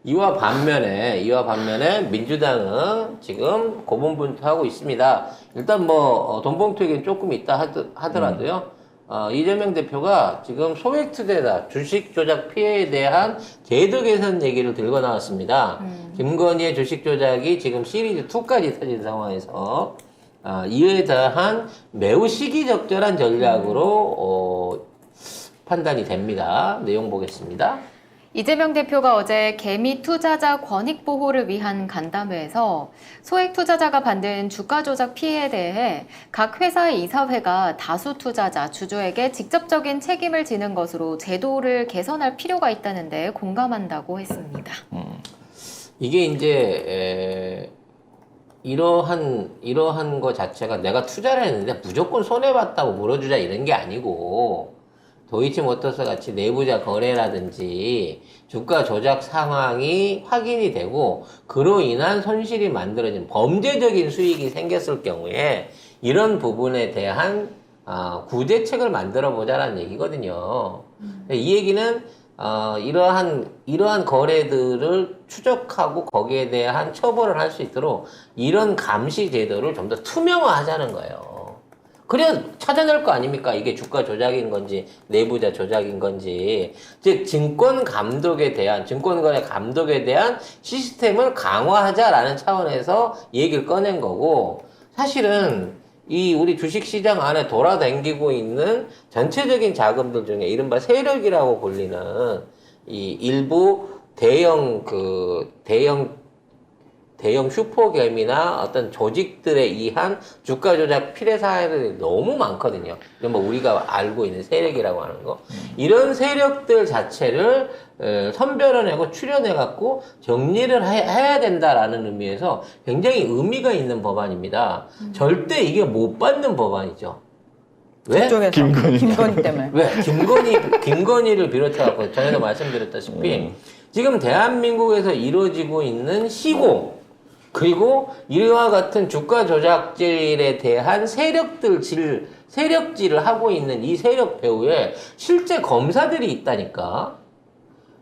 이와 반면에 민주당은 지금 고분분투하고 있습니다. 일단 뭐 돈봉투 얘기는 조금 있다 하더라도요. 이재명 대표가 지금 소액 투자자 주식 조작 피해에 대한 제도 개선 얘기를 들고 나왔습니다. 김건희의 주식 조작이 지금 시리즈 2까지 터진 상황에서 이에 대한 매우 시기적절한 전략으로 판단이 됩니다. 내용 보겠습니다. 이재명 대표가 어제 개미 투자자 권익 보호를 위한 간담회에서 소액 투자자가 받는 주가 조작 피해에 대해 각 회사의 이사회가 다수 투자자, 주주에게 직접적인 책임을 지는 것으로 제도를 개선할 필요가 있다는 데 공감한다고 했습니다. 이게 이제 이러한 거 자체가 내가 투자를 했는데 무조건 손해봤다고 물어주자 이런 게 아니고 도이치모터스 같이 내부자 거래라든지 주가 조작 상황이 확인이 되고 그로 인한 손실이 만들어진 범죄적인 수익이 생겼을 경우에 이런 부분에 대한 구제책을 만들어 보자라는 얘기거든요. 이 얘기는 이러한 거래들을 추적하고 거기에 대한 처벌을 할 수 있도록 이런 감시 제도를 좀 더 투명화하자는 거예요. 그래야 찾아낼 거 아닙니까? 이게 주가 조작인 건지 내부자 조작인 건지. 즉 증권거래 감독에 대한 시스템을 강화하자라는 차원에서 얘기를 꺼낸 거고, 사실은 이 우리 주식시장 안에 돌아다니고 있는 전체적인 자금들 중에 이른바 세력이라고 불리는 이 일부 대형 슈퍼개미나 어떤 조직들에 의한 주가 조작 피해 사례들이 너무 많거든요. 이건 뭐 우리가 알고 있는 세력이라고 하는 거. 이런 세력들 자체를 선별해내고 추려내갖고 정리를 해야 된다라는 의미에서 굉장히 의미가 있는 법안입니다. 절대 이게 못 받는 법안이죠. 왜? 김건희 때문에. 왜? 김건희를 비롯해갖고 전에도 말씀드렸다시피 지금 대한민국에서 이루어지고 있는 시공, 그리고 이와 같은 주가 조작질에 대한 세력질을 하고 있는 이 세력 배후에 실제 검사들이 있다니까.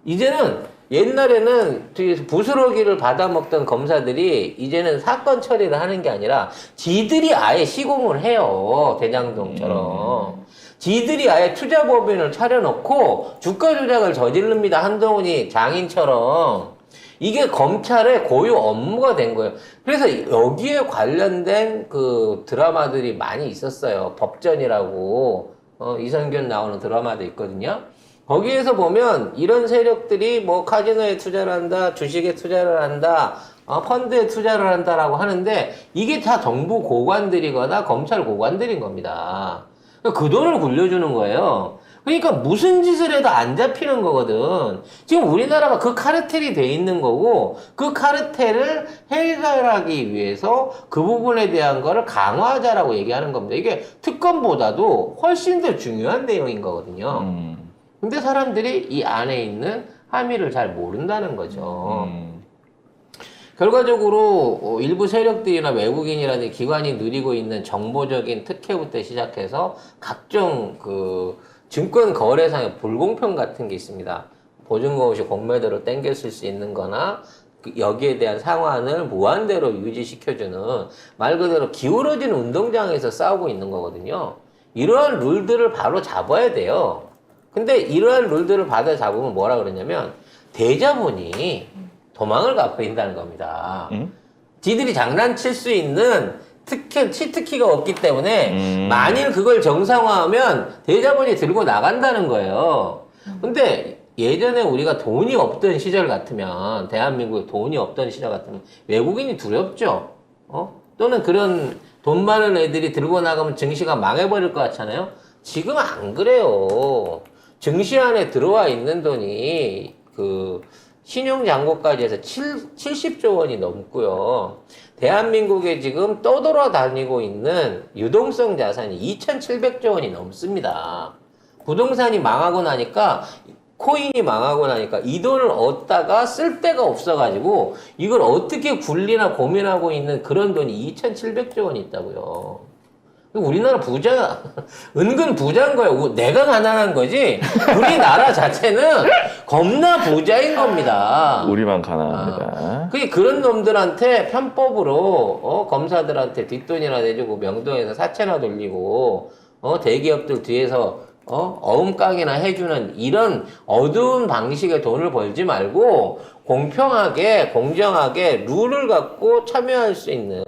이제는 옛날에는 부스러기를 받아먹던 검사들이 이제는 사건 처리를 하는 게 아니라 지들이 아예 시공을 해요. 대장동처럼. 지들이 아예 투자법인을 차려놓고 주가 조작을 저지릅니다. 한동훈이 장인처럼. 이게 검찰의 고유 업무가 된 거예요. 그래서 여기에 관련된 그 드라마들이 많이 있었어요. 법전이라고 이성균 나오는 드라마도 있거든요. 거기에서 보면 이런 세력들이 뭐 카지노에 투자를 한다, 주식에 투자를 한다, 펀드에 투자를 한다라고 하는데 이게 다 정부 고관들이거나 검찰 고관들인 겁니다. 그 돈을 굴려주는 거예요. 그러니까 무슨 짓을 해도 안 잡히는 거거든. 지금 우리나라가 그 카르텔이 돼 있는 거고 그 카르텔을 해결하기 위해서 그 부분에 대한 거를 강화하자라고 얘기하는 겁니다. 이게 특검보다도 훨씬 더 중요한 내용인 거거든요. 근데 사람들이 이 안에 있는 함의를 잘 모른다는 거죠. 결과적으로 일부 세력들이나 외국인이라는 기관이 누리고 있는 정보적인 특혜부터 시작해서 각종 증권 거래상의 불공평 같은 게 있습니다. 보증금 없이 공매도를 땡겼을 수 있는 거나 여기에 대한 상환을 무한대로 유지시켜주는 말 그대로 기울어진 운동장에서 싸우고 있는 거거든요. 이러한 룰들을 바로 잡아야 돼요. 근데 이러한 룰들을 받아 잡으면 뭐라 그러냐면 대자본이 도망을 가버린다는 겁니다. 지들이 장난칠 수 있는 치트키가 없기 때문에 만일 그걸 정상화하면 대자본이 들고 나간다는 거예요. 근데 예전에 우리가 돈이 없던 시절 같으면 대한민국에 돈이 없던 시절 같으면 외국인이 두렵죠. 또는 그런 돈 많은 애들이 들고 나가면 증시가 망해버릴 것 같잖아요. 지금 안 그래요. 증시 안에 들어와 있는 돈이 신용잔고까지 해서 70조 원이 넘고요. 대한민국에 지금 떠돌아다니고 있는 유동성 자산이 2,700조 원이 넘습니다. 부동산이 망하고 나니까, 코인이 망하고 나니까 이 돈을 얻다가 쓸 데가 없어가지고 이걸 어떻게 굴리나 고민하고 있는 그런 돈이 2,700조 원이 있다고요. 우리나라 부자, 은근 부자인 거예요. 내가 가난한 거지. 우리나라 자체는 겁나 부자인 겁니다. 우리만 가난합니다. 그게 그런 놈들한테 편법으로 검사들한테 뒷돈이나 내주고 명동에서 사채나 돌리고 대기업들 뒤에서 어음깡이나 해주는 이런 어두운 방식의 돈을 벌지 말고 공평하게 공정하게 룰을 갖고 참여할 수 있는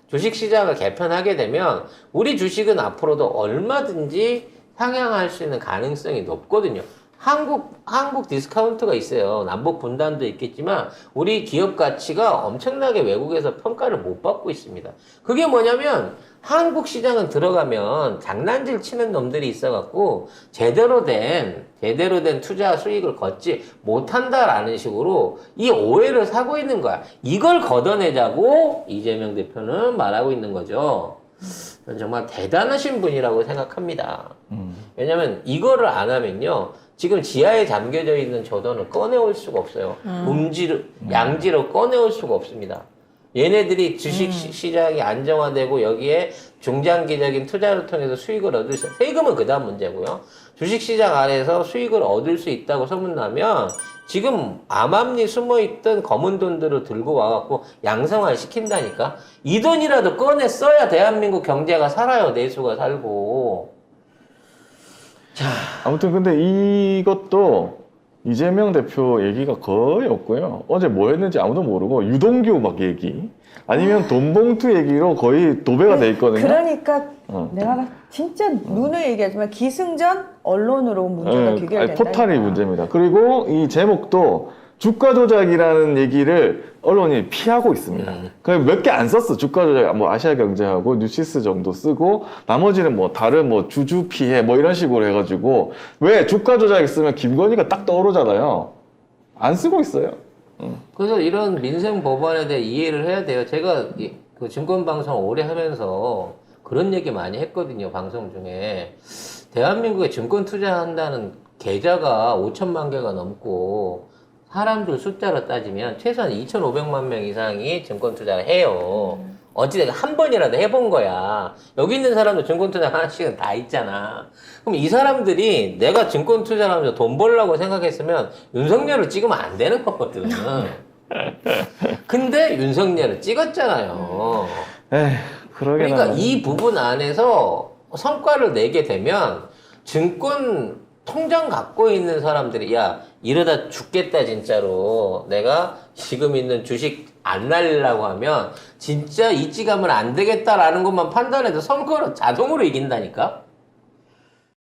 주식시장을 개편하게 되면 우리 주식은 앞으로도 얼마든지 상향할 수 있는 가능성이 높거든요. 한국 디스카운트가 있어요. 남북 분단도 있겠지만 우리 기업 가치가 엄청나게 외국에서 평가를 못 받고 있습니다. 그게 뭐냐면 한국 시장은 들어가면 장난질 치는 놈들이 있어갖고 제대로 된 투자 수익을 걷지 못한다라는 식으로 이 오해를 사고 있는 거야. 이걸 걷어내자고 이재명 대표는 말하고 있는 거죠. 저는 정말 대단하신 분이라고 생각합니다. 왜냐면 이거를 안 하면요. 지금 지하에 잠겨져 있는 저 돈을 꺼내올 수가 없어요. 양지로 꺼내올 수가 없습니다. 얘네들이 주식 시장이 안정화되고 여기에 중장기적인 투자를 통해서 수익을 얻을 수, 세금은 그 다음 문제고요. 주식 시장 안에서 수익을 얻을 수 있다고 소문나면 지금 암암리 숨어있던 검은 돈들을 들고 와갖고 양성화 시킨다니까. 이 돈이라도 꺼내 써야 대한민국 경제가 살아요. 내수가 살고. 아무튼 근데 이것도 이재명 대표 얘기가 거의 없고요. 어제 뭐 했는지 아무도 모르고 유동규 막 얘기 아니면 돈봉투 얘기로 거의 도배가 돼 있거든요. 그러니까 내가 진짜 눈을 얘기하지만 기승전 언론으로 문제가 귀결된다. 포탈이 문제입니다. 그리고 이 제목도 주가 조작이라는 얘기를 언론이 피하고 있습니다. 그냥 몇 개 안 썼어. 주가 조작, 뭐 아시아경제하고 뉴시스 정도 쓰고 나머지는 뭐 다른 뭐 주주 피해 뭐 이런 식으로 해가지고 왜 주가 조작 있으면 김건희가 딱 떠오르잖아요. 안 쓰고 있어요. 그래서 이런 민생 법안에 대해 이해를 해야 돼요. 제가 그 증권방송 오래 하면서 그런 얘기 많이 했거든요. 방송 중에. 대한민국에 증권 투자한다는 계좌가 5천만 개가 넘고 사람들 숫자로 따지면 최소한 2,500만 명 이상이 증권 투자를 해요. 어찌됐든 한 번이라도 해본 거야. 여기 있는 사람도 증권 투자 하나씩은 다 있잖아. 그럼 이 사람들이 내가 증권 투자를 하면서 돈 벌려고 생각했으면 윤석열을 찍으면 안 되는 거거든. 근데 윤석열을 찍었잖아요. 에휴, 그러니까 이 부분 안에서 성과를 내게 되면 증권 통장 갖고 있는 사람들이 야 이러다 죽겠다 진짜로 내가 지금 있는 주식 안 날리려고 하면 진짜 이찌 가면 안 되겠다라는 것만 판단해도 선거로 자동으로 이긴다니까.